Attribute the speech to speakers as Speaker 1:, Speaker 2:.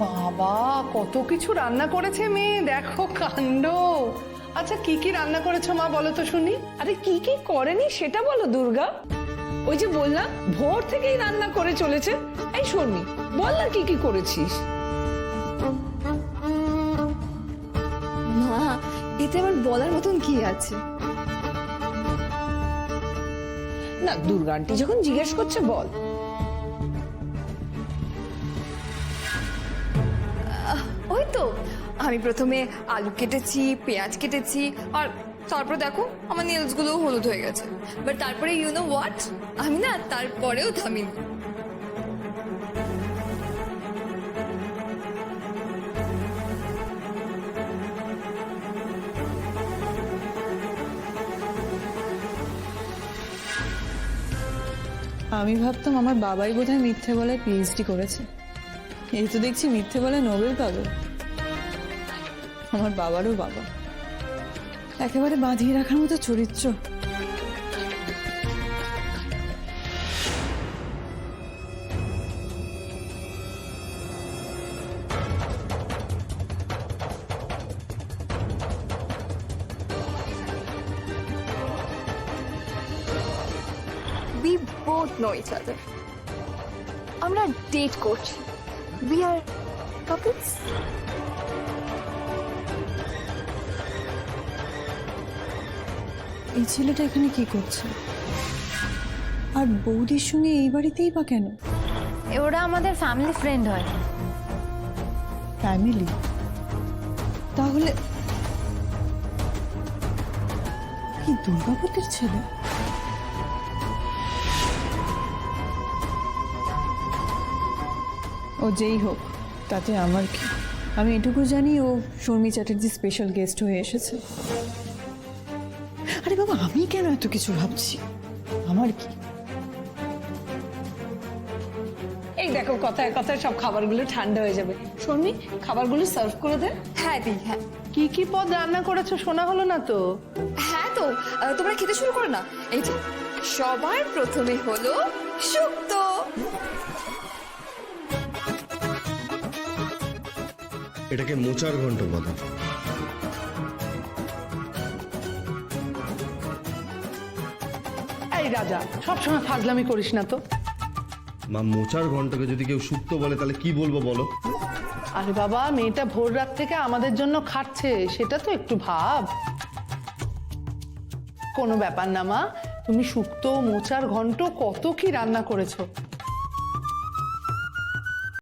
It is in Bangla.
Speaker 1: বাবা, কত কিছু রান্না করেছে মেয়ে, দেখো কাণ্ড। আচ্ছা, কি কি রান্না করেছো মা, বলো তো শুনি।
Speaker 2: আরে কি কি করেনি সেটা বলো দুর্গা। ওই যে বললাম ভোর থেকেই রান্না করে চলেছে। এই শর্মি, বল না কি কি করেছিস।
Speaker 3: মা, এতে আমার বলার মতন কি আছে?
Speaker 2: না, দুর্গা আন্টি যখন জিজ্ঞেস করছে বল।
Speaker 3: ওই তো, আমি প্রথমে আলু কেটেছি, পেঁয়াজ কেটেছি, আর তারপর দেখো আমার নেলস গুলো হলুদ হয়ে গেছে। বাট তারপরে ইউ নো হোয়াট, আমি না তারপরেও থামিনি।
Speaker 4: আমি ভাবতাম আমার বাবাই বোধহয় মিথ্যে বলায় পিএইচডি করেছে। এই তো দেখছি মিথ্যে বলায় নোবেল পাবে। আমার বাবারও বাবা, একেবারে বাঁধিয়ে রাখার মতো চরিত্র।
Speaker 3: We both know each other. আমরা ডেট করছি। We are couples.
Speaker 4: এই ছেলেটা এখানে কি করছে, আর বৌদির সঙ্গে এই বাড়িতেই বা কেন?
Speaker 5: ওরা আমাদের ফ্যামিলি ফ্রেন্ড হয়।
Speaker 4: ফ্যামিলি? তাহলে কি দুর্গাপতির ছেলে? ও যেই হোক, তাতে আমার কি? আমি এটুকু জানি ও শর্মি চ্যাটার্জি স্পেশাল গেস্ট হয়ে এসেছে। আরে বাবা, আমি কেন এত কিছু ভাবছি? আমার কি?
Speaker 2: এই দেখো, কথায় কথায় সব খাবারগুলো ঠান্ডা হয়ে যাবে। শর্মি, খাবারগুলো সার্ভ করে দে।
Speaker 3: হ্যাঁ দি, হ্যাঁ।
Speaker 1: কি কি পদ রান্না করেছো শোনা হলো না তো।
Speaker 3: হ্যাঁ তো, তোমরা খেতে শুরু করো না। এই যে সবার প্রথমে হলো শুক্তো।
Speaker 6: এটাকে মোচার ঘন্ট বলে।
Speaker 1: এই রাজা, সবসময় ফাজলামি করিস না তো।
Speaker 6: মা, মোচার ঘন্টকে যদি কেউ শুক্তো বলে তাহলে কি বলবো বলো?
Speaker 1: আরে বাবা, মেয়েটা ভোর রাত থেকে আমাদের জন্য খাটছে, সেটা তো একটু ভাব। কোনো ব্যাপার না মা, তুমি শুক্তো, মোচার ঘন্ট কত কি রান্না করেছো।